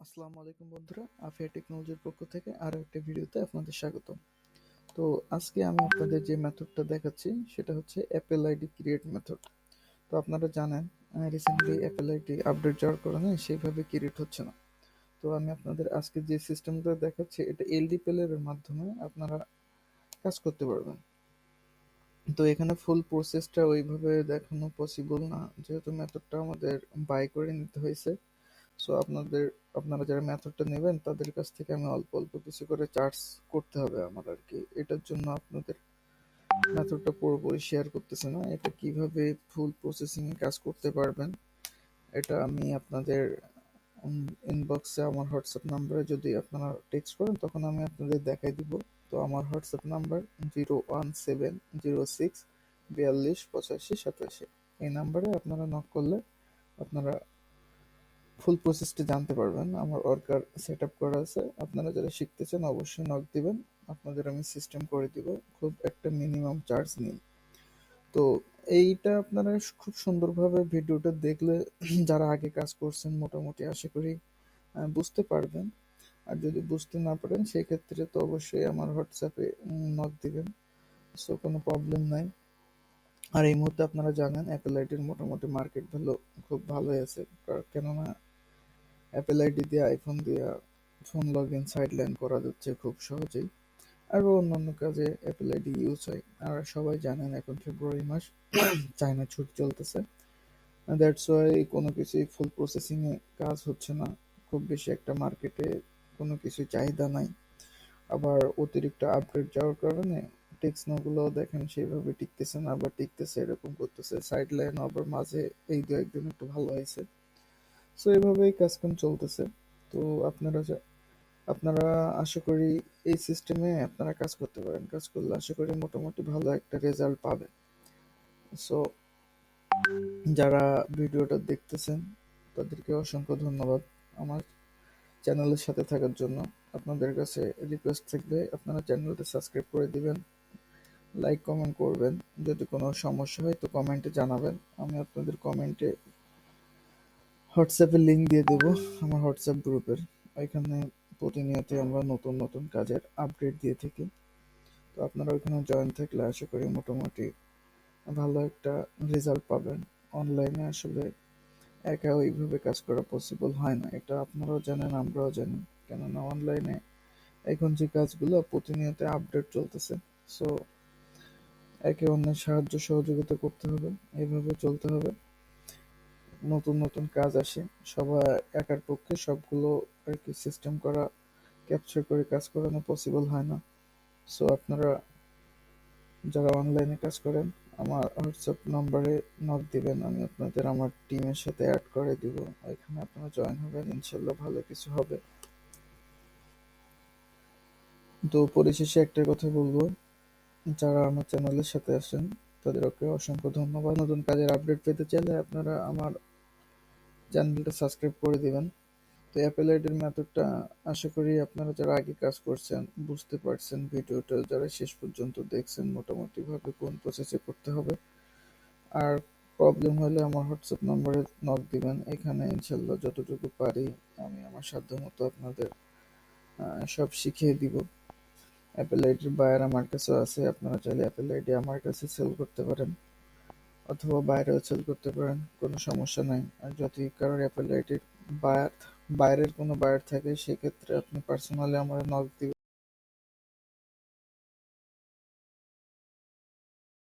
আসসালামু আলাইকুম বন্ধুরা, আফিয়া টেকনোলজির পক্ষ থেকে আরো একটা ভিডিওতে আপনাদের স্বাগত। তো আজকে আমি আপনাদের যে মেথডটা দেখাচ্ছি সেটা হচ্ছে অ্যাপেল আইডি ক্রিয়েট মেথড। তো আপনারা জানেন রিসেন্টলি অ্যাপেল আইডি আপডেট যাওয়ার কারণে সেইভাবে ক্রিয়েট হচ্ছে না। তো আমি আপনাদের আজকে যে সিস্টেমটা দেখাচ্ছি এটা এলডিপিএল এর মাধ্যমে আপনারা কাজ করতে পারবেন। তো এখানে ফুল প্রসেসটা ওইভাবে দেখানো পসিবল না, যেহেতু মেথডটা আমাদের বাই করে নিতে হয়েছে। সো আপনারা যারা মেথডটা নেবেন তাদের কাছ থেকে আমি অল্প অল্প কিছু করে চার্জ করতে হবে আমার আর কি। এটার জন্য আপনাদের মেথডটা পুরোপুরি শেয়ার করতেছে না। এটা কিভাবে ফুল প্রসেসিং এ কাজ করতে পারবেন এটা আমি আপনাদের ইনবক্সে আমার হোয়াটসঅ্যাপ নাম্বারে যদি আপনারা টেক্সট করেন তখন আমি আপনাদের দেখাই দিব। তো আমার হোয়াটসঅ্যাপ নাম্বার 01706 42 85 87। এই নাম্বারে আপনারা নক করলে আপনারা ফুল প্রসেসটা জানতে পারবেন। আমার ওয়ার্কার সেট আপ করা আছে, আপনারা যারা শিখতে চান অবশ্যই নক দিবেন, আপনাদের আমি সিস্টেম করে দিব, খুব একটা মিনিমাম চার্জ নেই। তো এইটা আপনারা খুব সুন্দরভাবে ভিডিওটা দেখলে যারা আগে কাজ করছেন মোটামুটি আশা করি বুঝতে পারবেন। আর যদি বুঝতে না পারেন সেক্ষেত্রে তো অবশ্যই আমার হোয়াটসঅ্যাপে নক দিবেন, সো কোনো প্রবলেম নাই। আর এই মুহূর্তে আপনারা জানেন অ্যাপেল আইডির মোটামুটি মার্কেট ভ্যালু খুব ভালোই আছে, কেননা অ্যাপেল আইডি দিয়ে আইফোন দিয়ে ফোন লগ ইন সাইডলাইন করা যাচ্ছে খুব সহজেই। আরও অন্যান্য কাজে অ্যাপেল আইডি ইউজ হয়। আর সবাই জানেন এখন ফেব্রুয়ারি মাস, চায়না ছুটি চলতেছে। দ্যাটস ওয়াই কোনো কিছুই ফুল প্রসেসিং এ কাজ হচ্ছে না, খুব বেশি একটা মার্কেটে কোনো কিছু চাহিদা নাই। আবার অতিরিক্ত আপডেট যাওয়ার কারণে টেক্সনোগুলো দেখেন সেইভাবে টিকতেছে না, আবার টিকতেছে, এরকম করতেছে। সাইডলাইন আবার মাঝে এই দু একদিন একটু ভালো হয়েছে। সো এভাবেই কাজকাম চলতেছে। তো আপনারা আশা করি এই সিস্টেমে আপনারা কাজ করতে পারেন, কাজ করলে আশা করি মোটামুটি ভালো একটা রেজাল্ট পাবেন। সো যারা ভিডিওটা দেখতেছেন তাদেরকে অসংখ্য ধন্যবাদ আমার চ্যানেলের সাথে থাকার জন্য। আপনাদের কাছে রিকোয়েস্ট থাকবে আপনারা চ্যানেলটা সাবস্ক্রাইব করে দিবেন, লাইক কমেন্ট করবেন। যদি কোনো সমস্যা হয় তো কমেন্টে জানাবেন, আমি আপনাদের কমেন্টে হোয়াটসঅ্যাপের লিঙ্ক দিয়ে দেবো আমার হোয়াটসঅ্যাপ গ্রুপের। ওইখানে প্রতিনিয়ত আমরা নতুন নতুন কাজের আপডেট দিয়ে থাকি। তো আপনারা ওইখানে জয়েন থাকলে আশা করি মোটামুটি ভালো একটা রেজাল্ট পাবেন। অনলাইনে আসলে একা ওইভাবে কাজ করা পসিবল হয় না, এটা আপনারাও জানেন আমরাও জানি। কেননা অনলাইনে এখন যে কাজগুলো প্রতিনিয়ত আপডেট চলতেছে, সো একে অন্যের সাহায্য সহযোগিতা করতে হবে, এইভাবে চলতে হবে। নতুন নতুন কাজ আসে, সবার একার পক্ষে সবগুলো আর কি সিস্টেম করা, ক্যাপচার করে কাজ করানো পসিবল হয় না। সো আপনারা যারা অনলাইনে কাজ করেন আমার হোয়াটসঅ্যাপ নাম্বারে নক দিবেন, আমি আপনাদের আমার টিমের সাথে অ্যাড করে দিব। এখানে আপনারা জয়েন হবেন, ইনশাল্লাহ ভালো কিছু হবে। তো পরিশেষে একটা কথা বলবো, যারা আমার চ্যানেলের সাথে আসেন তাদেরকে অসংখ্য ধন্যবাদ। নতুন কাজের আপডেট পেতে চাইলে আপনারা আমার চ্যানেলটা সাবস্ক্রাইব করে দিবেন। তো অ্যাপেল আইডির মেথডটা আশা করি আপনারা যারা আগে কাজ করছেন বুঝতে পারছেন, ভিডিওটা যারা শেষ পর্যন্ত দেখছেন মোটামুটি ভাবে কোন প্রসেসে করতে হবে। আর প্রবলেম হলে আমার হোয়াটসঅ্যাপ নম্বরে নক দিবেন, এখানে ইনশাল্লাহ যতটুকু পারি আমি আমার সাধ্য মতো আপনাদের সব শিখিয়ে দিব। অ্যাপেল আইডির বায়ার আমার কাছেও আছে, আপনারা চাইলে অ্যাপেল আইডি আমার কাছে সেল করতে পারেন অথবা বাইরেও সেল করতে পারেন, কোনো সমস্যা নাই। আর যদি কারোর অ্যাপেল আইডির বায়ার বাইরের কোনো বায়ার থাকে সেক্ষেত্রে আপনি পার্সোনালি আমার নক দিবেন।